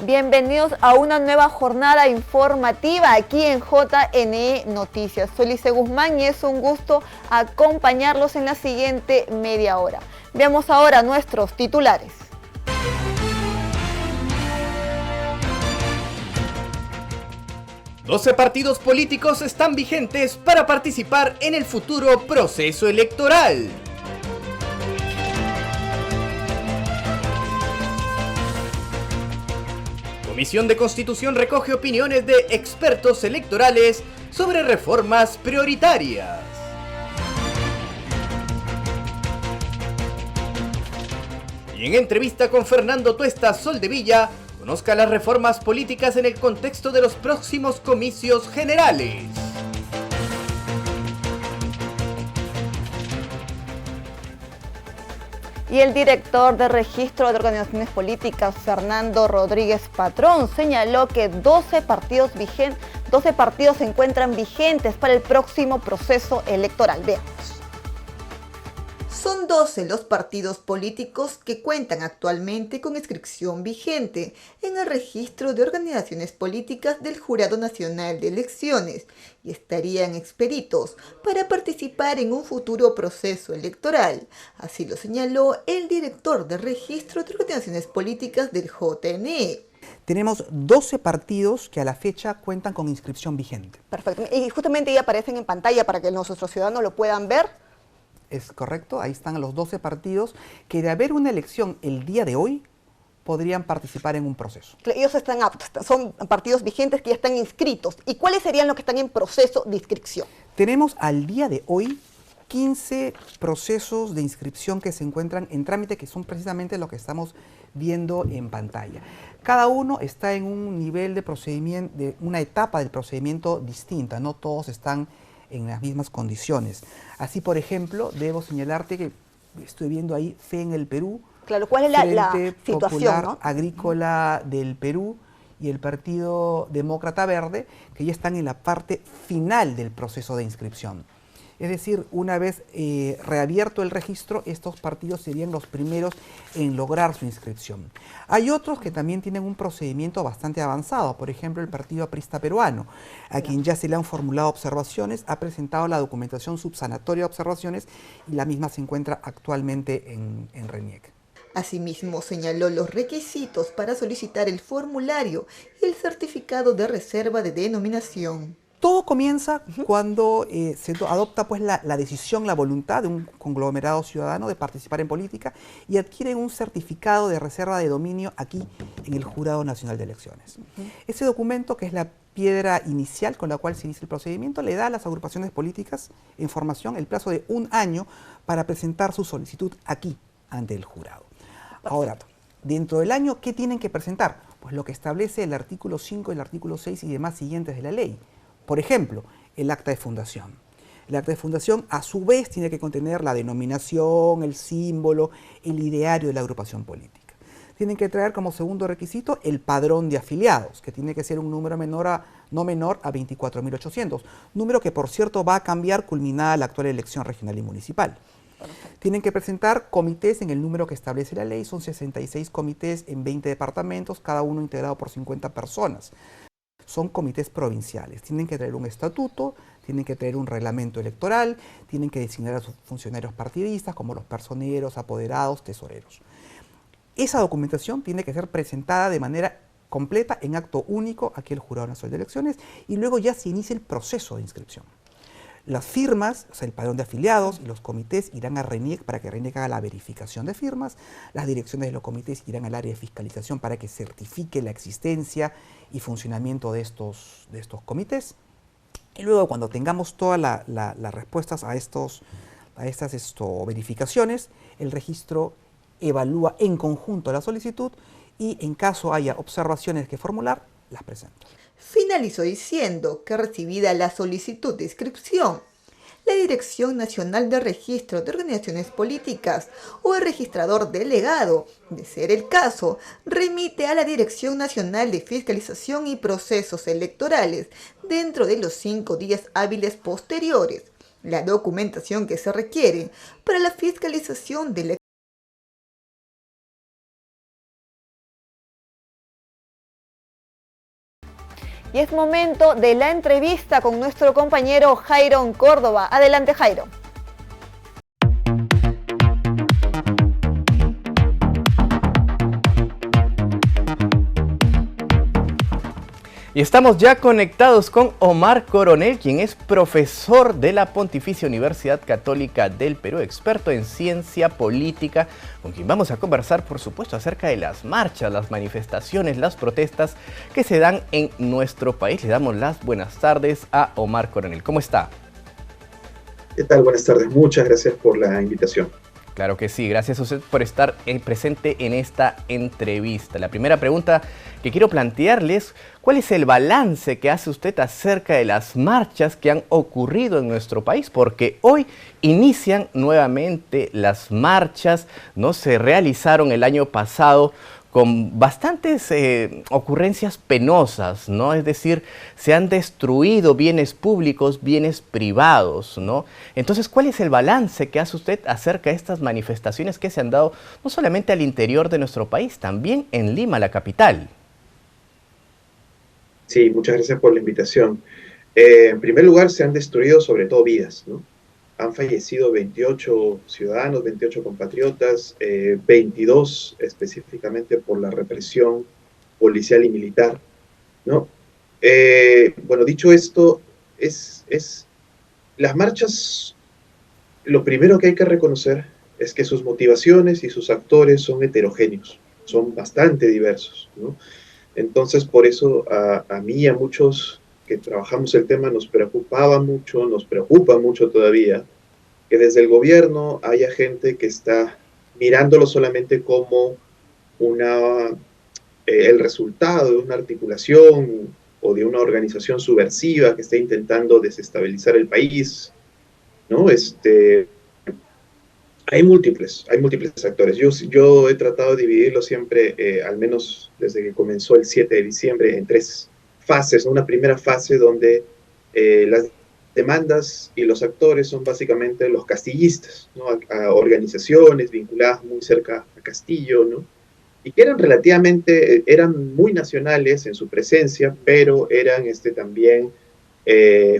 Bienvenidos a una nueva jornada informativa aquí en JNE Noticias. Soy Lice Guzmán y es un gusto acompañarlos en la siguiente media hora. Veamos ahora nuestros titulares. "12 partidos políticos están vigentes para participar en el futuro proceso electoral". Comisión de Constitución recoge opiniones de expertos electorales sobre reformas prioritarias. Y en entrevista con Fernando Tuesta Soldevilla, conozca las reformas políticas en el contexto de los próximos comicios generales. Y el director de Registro de Organizaciones Políticas, Fernando Rodríguez Patrón, señaló que 12 partidos se encuentran vigentes para el próximo proceso electoral. Veamos. Son 12 los partidos políticos que cuentan actualmente con inscripción vigente en el registro de organizaciones políticas del Jurado Nacional de Elecciones y estarían expeditos para participar en un futuro proceso electoral. Así lo señaló el director del registro de organizaciones políticas del JNE. Tenemos 12 partidos que a la fecha cuentan con inscripción vigente. Perfecto. Y justamente ahí aparecen en pantalla para que nuestros ciudadanos lo puedan ver. Es correcto, ahí están los 12 partidos que de haber una elección el día de hoy podrían participar en un proceso. Ellos están aptos, son partidos vigentes que ya están inscritos. ¿Y cuáles serían los que están en proceso de inscripción? Tenemos al día de hoy 15 procesos de inscripción que se encuentran en trámite, que son precisamente lo que estamos viendo en pantalla. Cada uno está en un nivel de procedimiento, de una etapa del procedimiento distinta, no todos están en las mismas condiciones. Así, por ejemplo, debo señalarte que estoy viendo ahí Fe en el Perú, claro, ¿cuál es la situación, Popular, ¿no? Agrícola del Perú y el Partido Demócrata Verde, que ya están en la parte final del proceso de inscripción. Es decir, una vez reabierto el registro, estos partidos serían los primeros en lograr su inscripción. Hay otros que también tienen un procedimiento bastante avanzado, por ejemplo el Partido Aprista Peruano, a quien ya se le han formulado observaciones, ha presentado la documentación subsanatoria de observaciones y la misma se encuentra actualmente en RENIEC. Asimismo, señaló los requisitos para solicitar el formulario y el certificado de reserva de denominación. Todo comienza cuando se adopta pues, la decisión, la voluntad de un conglomerado ciudadano de participar en política y adquieren un certificado de reserva de dominio aquí en el Jurado Nacional de Elecciones. Ese documento, que es la piedra inicial con la cual se inicia el procedimiento, le da a las agrupaciones políticas en formación el plazo de 1 año para presentar su solicitud aquí ante el jurado. Ahora, dentro del año, ¿qué tienen que presentar? Pues lo que establece el artículo 5, el artículo 6 y demás siguientes de la ley. Por ejemplo, el acta de fundación. El acta de fundación, a su vez, tiene que contener la denominación, el símbolo, el ideario de la agrupación política. Tienen que traer como segundo requisito el padrón de afiliados, que tiene que ser un número no menor a 24.800, número que, por cierto, va a cambiar culminada la actual elección regional y municipal. Tienen que presentar comités en el número que establece la ley, son 66 comités en 20 departamentos, cada uno integrado por 50 personas. Son comités provinciales, tienen que traer un estatuto, tienen que traer un reglamento electoral, tienen que designar a sus funcionarios partidistas como los personeros, apoderados, tesoreros. Esa documentación tiene que ser presentada de manera completa en acto único aquí al Jurado Nacional de Elecciones y luego ya se inicia el proceso de inscripción. Las firmas, o sea, el padrón de afiliados y los comités irán a RENIEC para que RENIEC haga la verificación de firmas, las direcciones de los comités irán al área de fiscalización para que certifique la existencia y funcionamiento de estos comités. Y luego, cuando tengamos todas las respuestas a estas verificaciones, el registro evalúa en conjunto la solicitud y en caso haya observaciones que formular, las presenta. Finalizó diciendo que recibida la solicitud de inscripción, la Dirección Nacional de Registro de Organizaciones Políticas o el registrador delegado, de ser el caso, remite a la Dirección Nacional de Fiscalización y Procesos Electorales dentro de los 5 días hábiles posteriores la documentación que se requiere para la fiscalización de la y es momento de la entrevista con nuestro compañero Jairon Córdoba. Adelante, Jairo. Y estamos ya conectados con Omar Coronel, quien es profesor de la Pontificia Universidad Católica del Perú, experto en ciencia política, con quien vamos a conversar, por supuesto, acerca de las marchas, las manifestaciones, las protestas que se dan en nuestro país. Le damos las buenas tardes a Omar Coronel. ¿Cómo está? ¿Qué tal? Buenas tardes. Muchas gracias por la invitación. Claro que sí, gracias a usted por estar presente en esta entrevista. La primera pregunta que quiero plantearles, ¿cuál es el balance que hace usted acerca de las marchas que han ocurrido en nuestro país? Porque hoy inician nuevamente las marchas, ¿no? Se realizaron el año pasado con bastantes ocurrencias penosas, ¿no? Es decir, se han destruido bienes públicos, bienes privados, ¿no? Entonces, ¿cuál es el balance que hace usted acerca de estas manifestaciones que se han dado no solamente al interior de nuestro país, también en Lima, la capital? Sí, muchas gracias por la invitación. En primer lugar, se han destruido sobre todo vidas, ¿no? Han fallecido 28 ciudadanos, 28 compatriotas, 22 específicamente por la represión policial y militar, ¿no? Bueno, dicho esto, las marchas, lo primero que hay que reconocer es que sus motivaciones y sus actores son heterogéneos, son bastante diversos, ¿no? Entonces, por eso a mí y a muchos que trabajamos el tema nos preocupa mucho todavía, que desde el gobierno haya gente que está mirándolo solamente como el resultado de una articulación o de una organización subversiva que está intentando desestabilizar el país, ¿no? Hay múltiples actores. Yo he tratado de dividirlo siempre, al menos desde que comenzó el 7 de diciembre, en tres fases, ¿no? Una primera fase donde las demandas y los actores son básicamente los castillistas, ¿no? A organizaciones vinculadas muy cerca a Castillo, ¿no? Y que eran muy nacionales en su presencia, pero eran también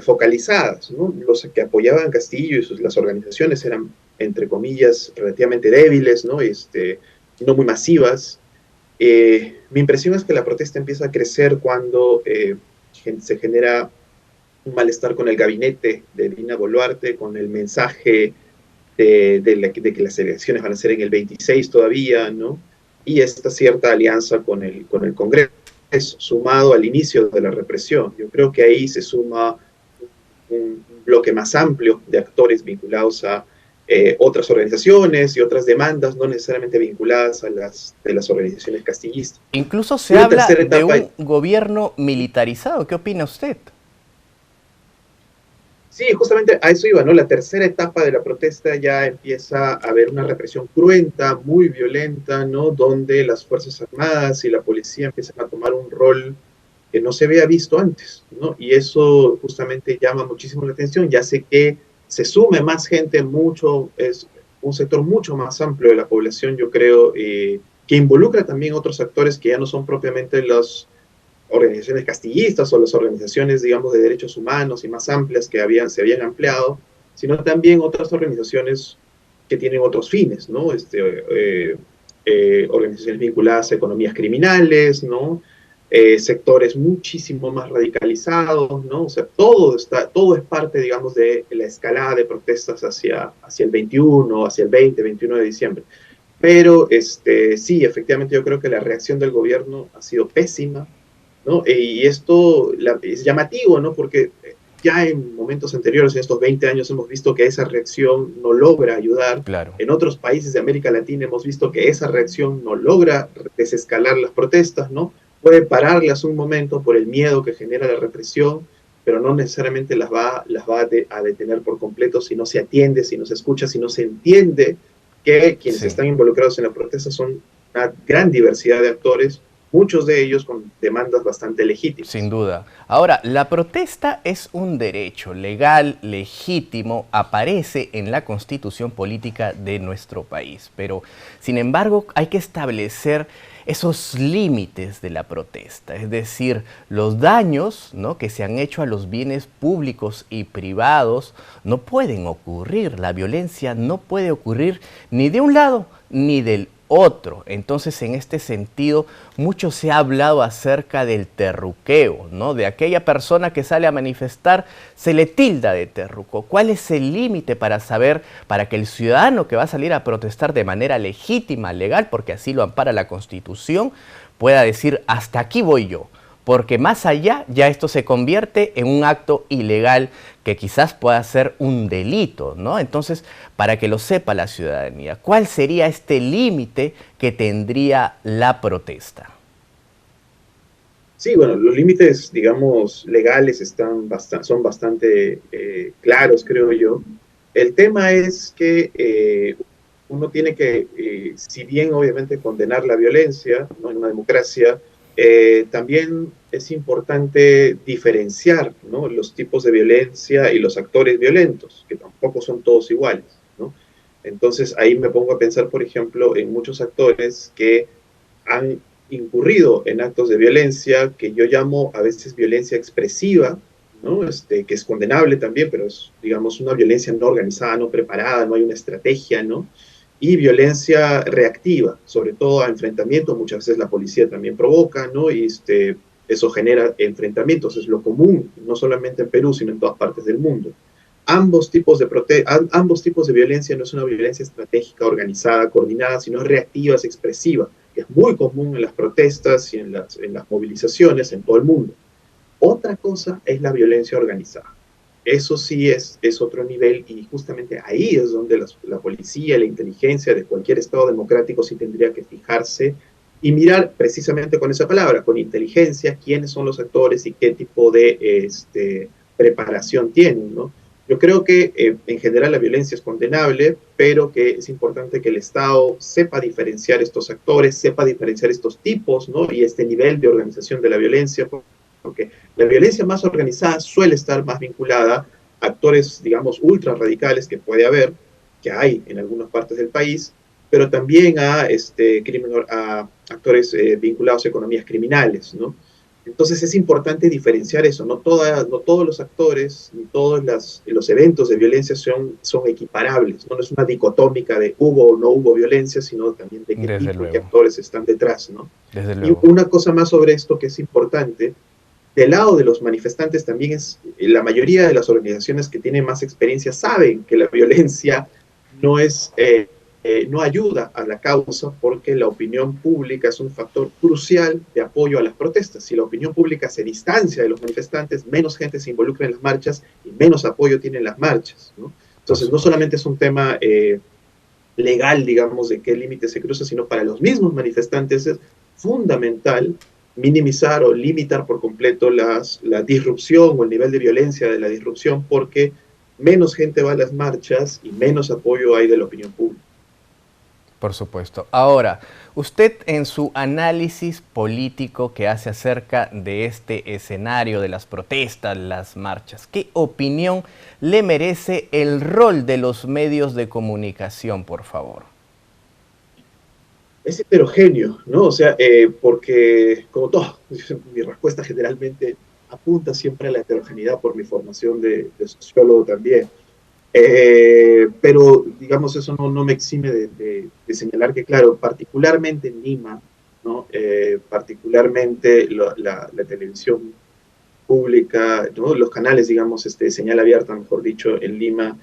focalizadas, ¿no? Los que apoyaban a Castillo y las organizaciones eran, entre comillas, relativamente débiles, ¿no? No muy masivas. Mi impresión es que la protesta empieza a crecer cuando se genera un malestar con el gabinete de Dina Boluarte, con el mensaje de que las elecciones van a ser en el 26 todavía, ¿no? Y esta cierta alianza con el Congreso, sumado al inicio de la represión. Yo creo que ahí se suma un bloque más amplio de actores vinculados a otras organizaciones y otras demandas no necesariamente vinculadas a las organizaciones castillistas. Incluso se habla de un gobierno militarizado. ¿Qué opina usted? Sí, justamente a eso iba, ¿no? La tercera etapa de la protesta ya empieza a haber una represión cruenta, muy violenta, ¿no? Donde las Fuerzas Armadas y la policía empiezan a tomar un rol que no se había visto antes, ¿no? Y eso justamente llama muchísimo la atención, ya sé que se sume más gente, es un sector mucho más amplio de la población, yo creo, que involucra también otros actores que ya no son propiamente las organizaciones castillistas o las organizaciones, digamos, de derechos humanos y más amplias que se habían ampliado, sino también otras organizaciones que tienen otros fines, ¿no? Organizaciones vinculadas a economías criminales, ¿no? Sectores muchísimo más radicalizados, ¿no? O sea, todo es parte, digamos, de la escalada de protestas hacia el 21, hacia el 21 de diciembre. Pero sí, efectivamente yo creo que la reacción del gobierno ha sido pésima, ¿no? Y esto es llamativo, ¿no? Porque ya en momentos anteriores, en estos 20 años, hemos visto que esa reacción no logra ayudar. Claro. En otros países de América Latina hemos visto que esa reacción no logra desescalar las protestas, ¿no? Puede pararlas un momento por el miedo que genera la represión, pero no necesariamente las va a detener por completo si no se atiende, si no se escucha, si no se entiende que quienes están involucrados en la protesta son una gran diversidad de actores, muchos de ellos con demandas bastante legítimas. Sin duda. Ahora, la protesta es un derecho legal, legítimo, aparece en la Constitución política de nuestro país, pero sin embargo hay que establecer esos límites de la protesta, es decir, los daños, ¿no?, que se han hecho a los bienes públicos y privados no pueden ocurrir, la violencia no puede ocurrir ni de un lado ni del otro. Entonces, en este sentido, mucho se ha hablado acerca del terruqueo, ¿no? De aquella persona que sale a manifestar, se le tilda de terruco. ¿Cuál es el límite para saber, para que el ciudadano que va a salir a protestar de manera legítima, legal, porque así lo ampara la Constitución, pueda decir, hasta aquí voy yo? Porque más allá ya esto se convierte en un acto ilegal que quizás pueda ser un delito, ¿no? Entonces, para que lo sepa la ciudadanía, ¿cuál sería este límite que tendría la protesta? Sí, bueno, los límites, digamos, legales son bastante claros, creo yo. El tema es que uno tiene que, si bien obviamente condenar la violencia, ¿no?, en una democracia, también es importante diferenciar, ¿no?, los tipos de violencia y los actores violentos, que tampoco son todos iguales, ¿no? Entonces ahí me pongo a pensar, por ejemplo, en muchos actores que han incurrido en actos de violencia que yo llamo a veces violencia expresiva, ¿no? Que es condenable también, pero es, digamos, una violencia no organizada, no preparada, no hay una estrategia, ¿no? Y violencia reactiva, sobre todo a enfrentamientos, muchas veces la policía también provoca, ¿no? Y eso genera enfrentamientos, es lo común, no solamente en Perú, sino en todas partes del mundo. Ambos tipos de violencia no es una violencia estratégica, organizada, coordinada, sino reactiva, es expresiva, que es muy común en las protestas y en las movilizaciones en todo el mundo. Otra cosa es la violencia organizada. Eso sí es otro nivel, y justamente ahí es donde la policía, la inteligencia de cualquier Estado democrático sí tendría que fijarse y mirar precisamente con esa palabra, con inteligencia, quiénes son los actores y qué tipo de preparación tienen, ¿no? Yo creo que en general la violencia es condenable, pero que es importante que el Estado sepa diferenciar estos actores, sepa diferenciar estos tipos, ¿no?, y este nivel de organización de la violencia, porque la violencia más organizada suele estar más vinculada a actores, digamos, ultra radicales que puede haber, que hay en algunas partes del país, pero también a actores vinculados a economías criminales, ¿no? Entonces es importante diferenciar eso, no todos los actores ni todos los eventos de violencia son equiparables, ¿no? No es una dicotómica de hubo o no hubo violencia, sino también de qué tipo de actores están detrás, ¿no? Y una cosa más sobre esto que es importante, del lado de los manifestantes también la mayoría de las organizaciones que tienen más experiencia saben que la violencia no ayuda a la causa, porque la opinión pública es un factor crucial de apoyo a las protestas. Si la opinión pública se distancia de los manifestantes, menos gente se involucra en las marchas y menos apoyo tienen las marchas, ¿no? Entonces no solamente es un tema legal, digamos, de qué límite se cruza, sino para los mismos manifestantes es fundamental minimizar o limitar por completo la disrupción o el nivel de violencia de la disrupción, porque menos gente va a las marchas y menos apoyo hay de la opinión pública. Por supuesto. Ahora, usted en su análisis político que hace acerca de este escenario de las protestas, las marchas, ¿qué opinión le merece el rol de los medios de comunicación, por favor? Es heterogéneo, ¿no? O sea, porque, como todo, mi respuesta generalmente apunta siempre a la heterogeneidad por mi formación de sociólogo también. Pero, digamos, eso no me exime de señalar que, claro, particularmente en Lima, ¿no? Particularmente la televisión pública, ¿no?, los canales, digamos, señal abierta, mejor dicho, en Lima,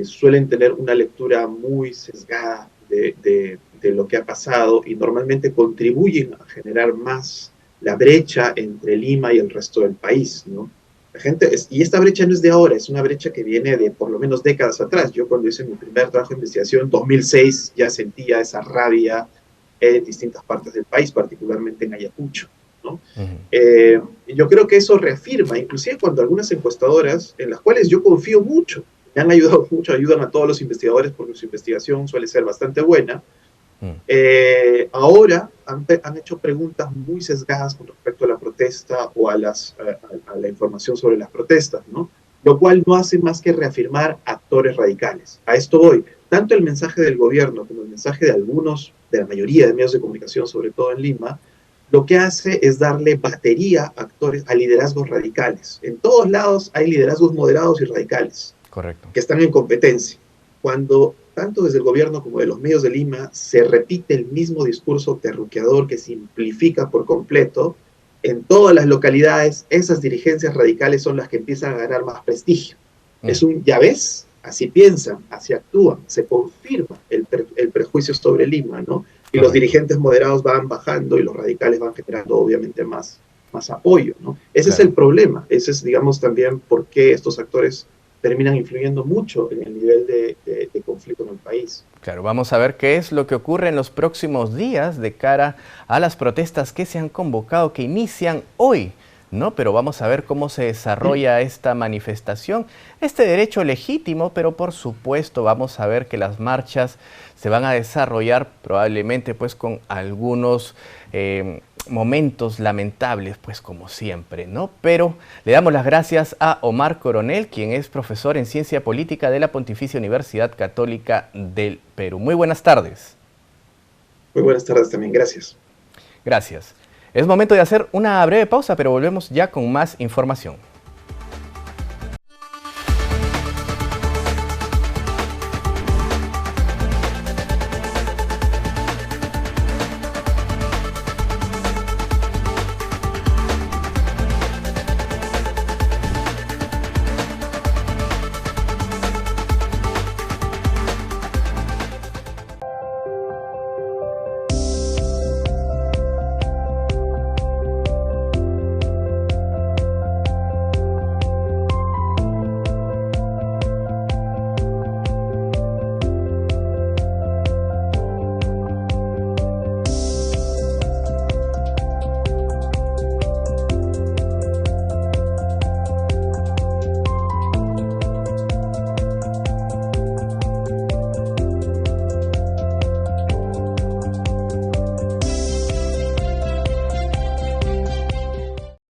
suelen tener una lectura muy sesgada de lo que ha pasado y normalmente contribuyen a generar más la brecha entre Lima y el resto del país, ¿no? La gente y esta brecha no es de ahora, es una brecha que viene de por lo menos décadas atrás. Yo cuando hice mi primer trabajo de investigación en 2006 ya sentía esa rabia en distintas partes del país, particularmente en Ayacucho, ¿no? Yo creo que eso reafirma, inclusive cuando algunas encuestadoras, en las cuales yo confío mucho, me han ayudado mucho, ayudan a todos los investigadores porque su investigación suele ser bastante buena, Ahora han hecho preguntas muy sesgadas con respecto a la protesta o a la información sobre las protestas, ¿no? Lo cual no hace más que reafirmar actores radicales. A esto voy. Tanto el mensaje del gobierno como el mensaje de la mayoría de medios de comunicación, sobre todo en Lima, lo que hace es darle batería a liderazgos radicales. En todos lados hay liderazgos moderados y radicales. Correcto. Que están en competencia. Cuando tanto desde el gobierno como de los medios de Lima se repite el mismo discurso terruqueador que simplifica por completo, en todas las localidades esas dirigencias radicales son las que empiezan a ganar más prestigio. Es ya ves, así piensan, así actúan, se confirma el prejuicio sobre Lima, ¿no? Y los dirigentes moderados van bajando y los radicales van generando obviamente más apoyo, ¿no? Ese es el problema, ese es, digamos, también por qué estos actores terminan influyendo mucho en el nivel de conflicto en el país. Claro, vamos a ver qué es lo que ocurre en los próximos días de cara a las protestas que se han convocado, que inician hoy, ¿no? Pero vamos a ver cómo se desarrolla esta manifestación, este derecho legítimo, pero por supuesto vamos a ver que las marchas se van a desarrollar probablemente pues con algunos momentos lamentables, pues como siempre, ¿no? Pero le damos las gracias a Omar Coronel, quien es profesor en Ciencia Política de la Pontificia Universidad Católica del Perú. Muy buenas tardes. Muy buenas tardes también, gracias. Gracias. Es momento de hacer una breve pausa, pero volvemos ya con más información.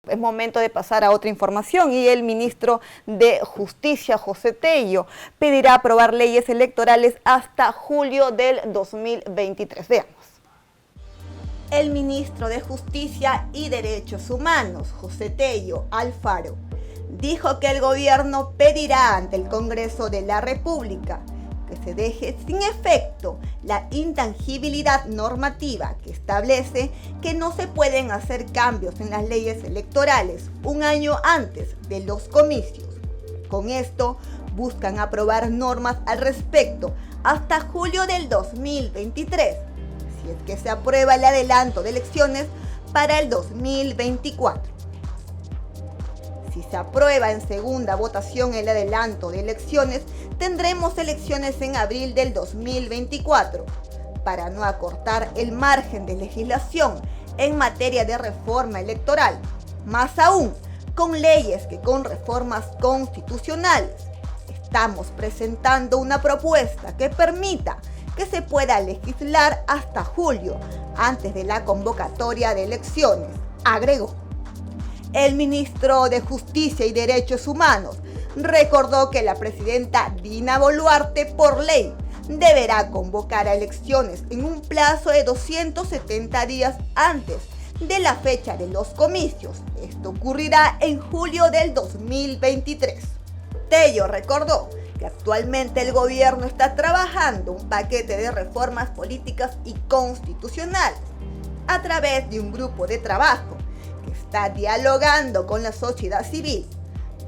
Es momento de pasar a otra información y el ministro de Justicia, José Tello, pedirá aprobar leyes electorales hasta julio del 2023. Veamos. El ministro de Justicia y Derechos Humanos, José Tello Alfaro, dijo que el gobierno pedirá ante el Congreso de la República que se deje sin efecto la intangibilidad normativa que establece que no se pueden hacer cambios en las leyes electorales un año antes de los comicios. Con esto buscan aprobar normas al respecto hasta julio del 2023, si es que se aprueba el adelanto de elecciones para el 2024. Si se aprueba en segunda votación el adelanto de elecciones, tendremos elecciones en abril del 2024, para no acortar el margen de legislación en materia de reforma electoral, más aún con leyes que con reformas constitucionales. Estamos presentando una propuesta que permita que se pueda legislar hasta julio, antes de la convocatoria de elecciones, agregó. El ministro de Justicia y Derechos Humanos recordó que la presidenta Dina Boluarte, por ley, deberá convocar a elecciones en un plazo de 270 días antes de la fecha de los comicios. Esto ocurrirá en julio del 2023. Tello recordó que actualmente el gobierno está trabajando un paquete de reformas políticas y constitucionales a través de un grupo de trabajo que está dialogando con la sociedad civil.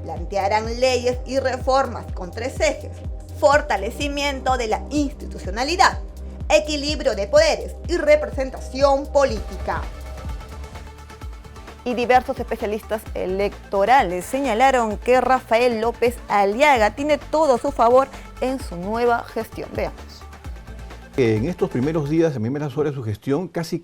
Plantearán leyes y reformas con 3 ejes: fortalecimiento de la institucionalidad, equilibrio de poderes y representación política. Y diversos especialistas electorales señalaron que Rafael López Aliaga tiene todo a su favor en su nueva gestión. Veamos. En estos primeros días, en primeras horas de su gestión, casi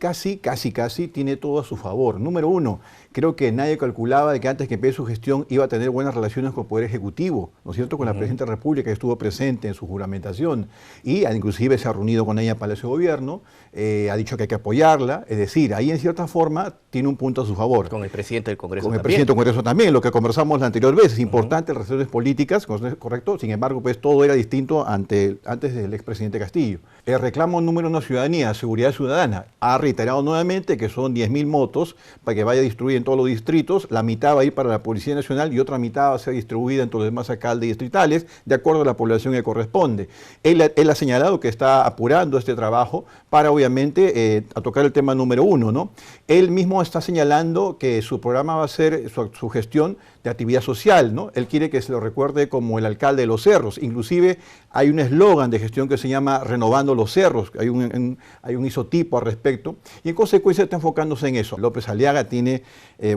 tiene todo a su favor. Número uno, creo que nadie calculaba de que antes que empiece su gestión iba a tener buenas relaciones con el Poder Ejecutivo, ¿no es cierto?, con la Presidenta de la República, que estuvo presente en su juramentación y inclusive se ha reunido con ella en Palacio de Gobierno, ha dicho que hay que apoyarla, es decir, ahí en cierta forma tiene un punto a su favor. Con el presidente del Congreso Con el también. presidente del Congreso también, lo que conversamos la anterior vez, es importante las relaciones políticas, correcto, sin embargo, pues todo era distinto antes del expresidente Castillo. El reclamo número uno, ciudadanía, seguridad ciudadana, ha reiterado nuevamente que son 10.000 motos para que vaya a distribuir en todos los distritos, la mitad va a ir para la Policía Nacional y otra mitad va a ser distribuida en todos los demás alcaldes distritales, de acuerdo a la población que corresponde. Él ha señalado que está apurando este trabajo para, obviamente, a tocar el tema número uno, ¿no? Él mismo está señalando que su programa va a ser su gestión de actividad social, ¿no? Él quiere que se lo recuerde como el alcalde de los cerros. Inclusive hay un eslogan de gestión que se llama Renovando los Cerros, hay un isotipo al respecto, y en consecuencia está enfocándose en eso. López Aliaga tiene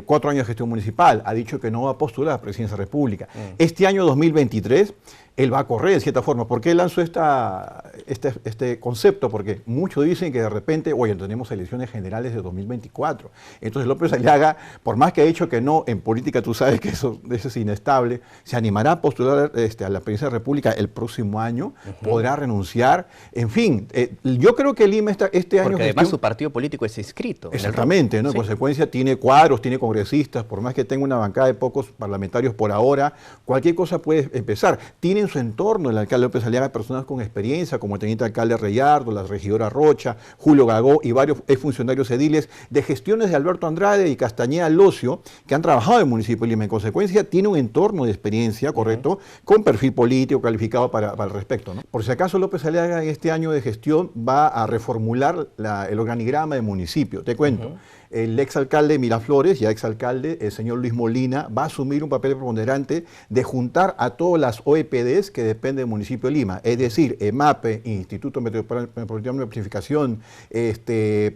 4 años de gestión municipal, ha dicho que no va a postular a la presidencia de la República. Este año 2023, él va a correr de cierta forma. ¿Por qué lanzó este concepto? Porque muchos dicen que de repente, oye, tenemos elecciones generales de 2024. Entonces López Aliaga, por más que ha dicho que no, en política tú sabes que eso es inestable, se animará a postular a la presidencia de la República el próximo año, podrá renunciar. En fin, yo creo que Lima este año... Porque además su partido político es inscrito. Exactamente, ¿no? En consecuencia tiene cuadros, tiene congresistas, por más que tenga una bancada de pocos parlamentarios por ahora, cualquier cosa puede empezar. Tiene en su entorno el alcalde López Aliaga personas con experiencia, como el teniente alcalde Reyardo, la regidora Rocha, Julio Gagó y varios exfuncionarios ediles de gestiones de Alberto Andrade y Castañeda Locio, que han trabajado en el municipio de Lima. En consecuencia, tiene un entorno de experiencia, correcto, con perfil político calificado para el respecto, ¿no? Por si acaso, López Aliaga en este año de gestión va a reformular el organigrama del municipio. Te cuento. El exalcalde de Miraflores, ya exalcalde, el señor Luis Molina, va a asumir un papel preponderante de juntar a todas las OEPDs que dependen del municipio de Lima, es decir, EMAPE, Instituto Metropolitano de Planificación,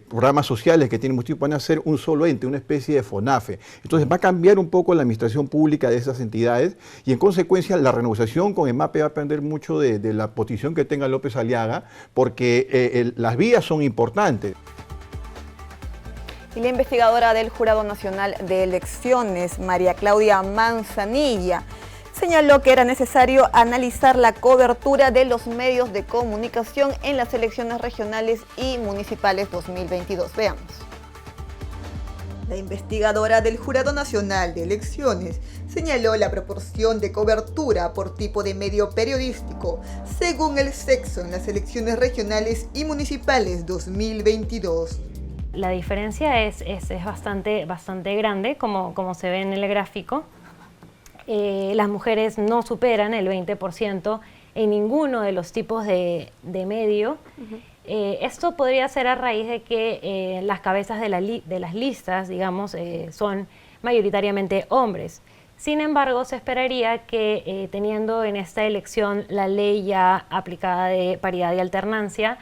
programas sociales que tiene el municipio, van a ser un solo ente, una especie de FONAFE. Entonces va a cambiar un poco la administración pública de esas entidades y en consecuencia la renegociación con EMAPE va a depender mucho de la posición que tenga López Aliaga, porque las vías son importantes. Y la investigadora del Jurado Nacional de Elecciones, María Claudia Manzanilla, señaló que era necesario analizar la cobertura de los medios de comunicación en las elecciones regionales y municipales 2022. Veamos. La investigadora del Jurado Nacional de Elecciones señaló la proporción de cobertura por tipo de medio periodístico según el sexo en las elecciones regionales y municipales 2022. La diferencia es bastante grande, como se ve en el gráfico. Las mujeres no superan el 20% en ninguno de los tipos de medio. Esto podría ser a raíz de que las cabezas de las listas, digamos, son mayoritariamente hombres. Sin embargo, se esperaría que teniendo en esta elección la ley ya aplicada de paridad y alternancia,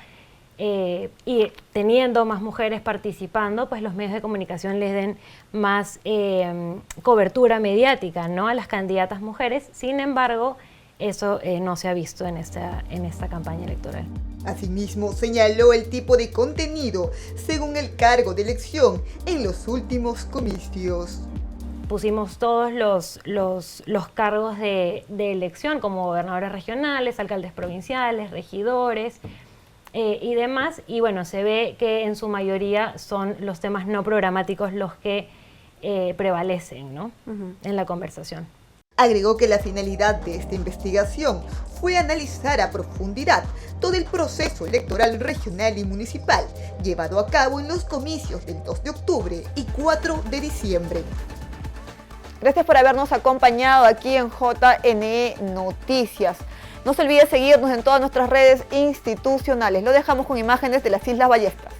y teniendo más mujeres participando, pues los medios de comunicación les den más cobertura mediática, ¿no?, a las candidatas mujeres. Sin embargo, eso no se ha visto en esta campaña electoral. Asimismo, señaló el tipo de contenido según el cargo de elección en los últimos comicios. Pusimos todos los cargos de elección, como gobernadores regionales, alcaldes provinciales, regidores, y demás, y bueno, se ve que en su mayoría son los temas no programáticos los que prevalecen, ¿no?, en la conversación. Agregó que la finalidad de esta investigación fue analizar a profundidad todo el proceso electoral regional y municipal llevado a cabo en los comicios del 2 de octubre y 4 de diciembre. Gracias por habernos acompañado aquí en JNE Noticias. No se olvide seguirnos en todas nuestras redes institucionales. Lo dejamos con imágenes de las Islas Ballestas.